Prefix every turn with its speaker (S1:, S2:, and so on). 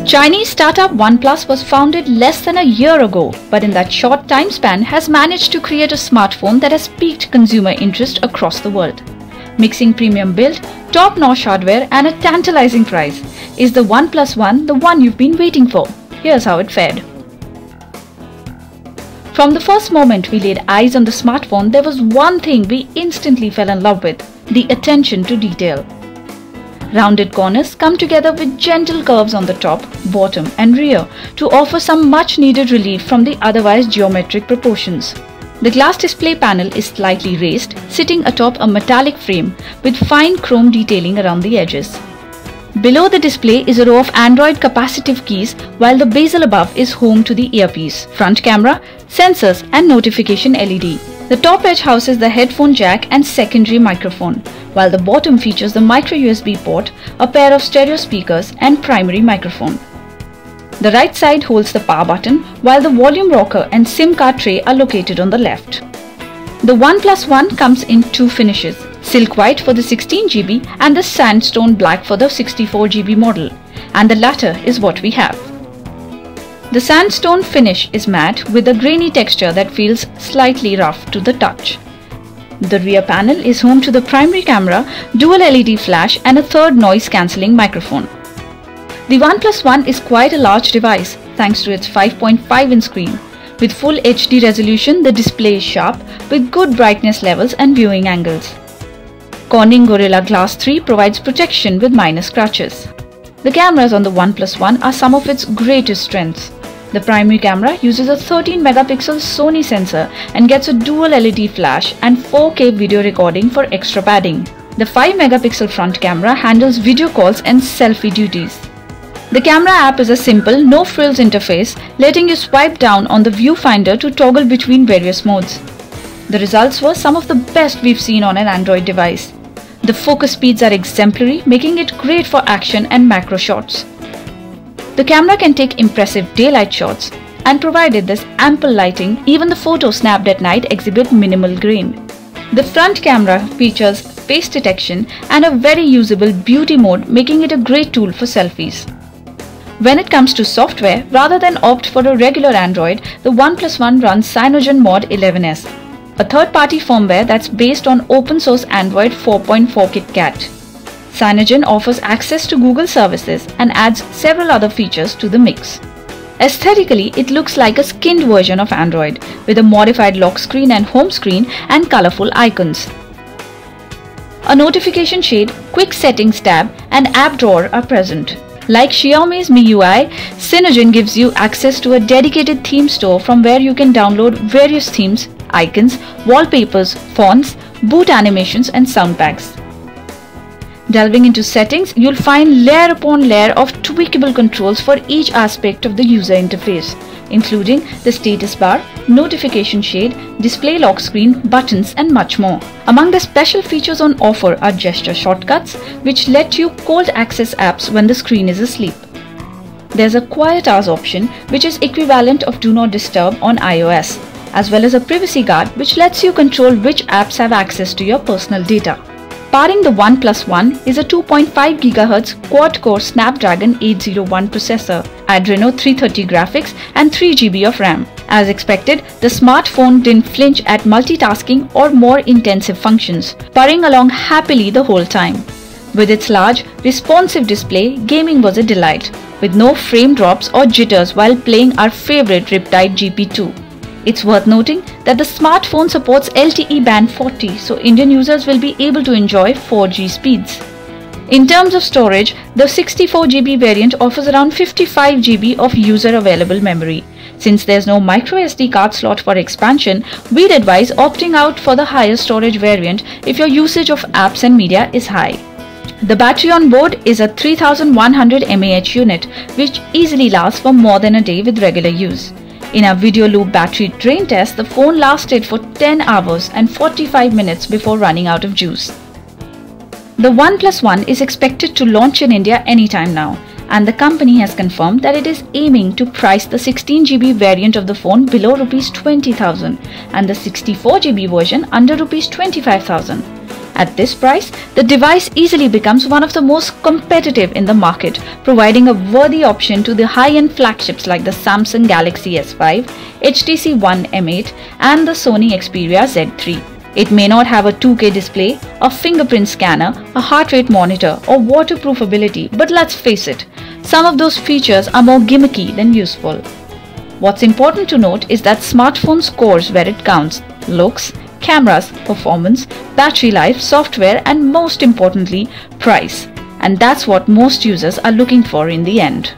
S1: Chinese startup OnePlus was founded less than a year ago, but in that short time span has managed to create a smartphone that has piqued consumer interest across the world. Mixing premium build, top-notch hardware and a tantalizing price, is the OnePlus One the one you've been waiting for? Here's how it fared. From the first moment we laid eyes on the smartphone, there was one thing we instantly fell in love with: the attention to detail. Rounded corners come together with gentle curves on the top, bottom and rear to offer some much needed relief from the otherwise geometric proportions. The glass display panel is slightly raised, sitting atop a metallic frame with fine chrome detailing around the edges. Below the display is a row of Android capacitive keys, while the bezel above is home to the earpiece, front camera, sensors and notification LED. The top edge houses the headphone jack and secondary microphone, while the bottom features the micro USB port, a pair of stereo speakers and primary microphone. The right side holds the power button, while the volume rocker and SIM card tray are located on the left. The OnePlus One comes in two finishes: silk white for the 16GB and the sandstone black for the 64GB model, and the latter is what we have. The sandstone finish is matte with a grainy texture that feels slightly rough to the touch. The rear panel is home to the primary camera, dual LED flash and a third noise cancelling microphone. The OnePlus One is quite a large device thanks to its 5.5-inch screen. With full HD resolution, the display is sharp with good brightness levels and viewing angles. Corning Gorilla Glass 3 provides protection with minor scratches. The cameras on the OnePlus One are some of its greatest strengths. The primary camera uses a 13-megapixel Sony sensor and gets a dual LED flash and 4K video recording for extra padding. The 5-megapixel front camera handles video calls and selfie duties. The camera app is a simple, no-frills interface, letting you swipe down on the viewfinder to toggle between various modes. The results were some of the best we've seen on an Android device. The focus speeds are exemplary, making it great for action and macro shots. The camera can take impressive daylight shots, and provided there's ample lighting, even the photos snapped at night exhibit minimal grain. The front camera features face detection and a very usable beauty mode, making it a great tool for selfies. When it comes to software, rather than opt for a regular Android, the OnePlus One runs CyanogenMod 11s, a third-party firmware that's based on open-source Android 4.4 KitKat. Cyanogen offers access to Google services and adds several other features to the mix. Aesthetically, it looks like a skinned version of Android, with a modified lock screen and home screen and colorful icons. A notification shade, quick settings tab and app drawer are present. Like Xiaomi's MIUI, Cyanogen gives you access to a dedicated theme store from where you can download various themes, icons, wallpapers, fonts, boot animations and sound packs. Delving into settings, you'll find layer upon layer of tweakable controls for each aspect of the user interface, including the status bar, notification shade, display lock screen, buttons and much more. Among the special features on offer are gesture shortcuts, which let you cold access apps when the screen is asleep. There's a quiet hours option, which is equivalent of do not disturb on iOS, as well as a privacy guard which lets you control which apps have access to your personal data. Powering the OnePlus One is a 2.5 GHz quad-core Snapdragon 801 processor, Adreno 330 graphics and 3GB of RAM. As expected, the smartphone didn't flinch at multitasking or more intensive functions, purring along happily the whole time. With its large, responsive display, gaming was a delight, with no frame drops or jitters while playing our favorite Riptide GP2. It's worth noting that the smartphone supports LTE band 40, so Indian users will be able to enjoy 4G speeds. In terms of storage, the 64GB variant offers around 55GB of user available memory. Since there's no microSD card slot for expansion, we'd advise opting out for the higher storage variant if your usage of apps and media is high. The battery on board is a 3100 mAh unit, which easily lasts for more than a day with regular use. In our video loop battery drain test, the phone lasted for 10 hours and 45 minutes before running out of juice. The OnePlus One is expected to launch in India anytime now, and the company has confirmed that it is aiming to price the 16GB variant of the phone below Rs 20,000 and the 64GB version under Rs 25,000. At this price, the device easily becomes one of the most competitive in the market, providing a worthy option to the high-end flagships like the Samsung Galaxy S5, HTC One M8 and the Sony Xperia Z3. It may not have a 2K display, a fingerprint scanner, a heart rate monitor or waterproof ability, but let's face it, some of those features are more gimmicky than useful. What's important to note is that smartphone scores where it counts: looks, cameras, performance, battery life, software and most importantly, price. And that's what most users are looking for in the end.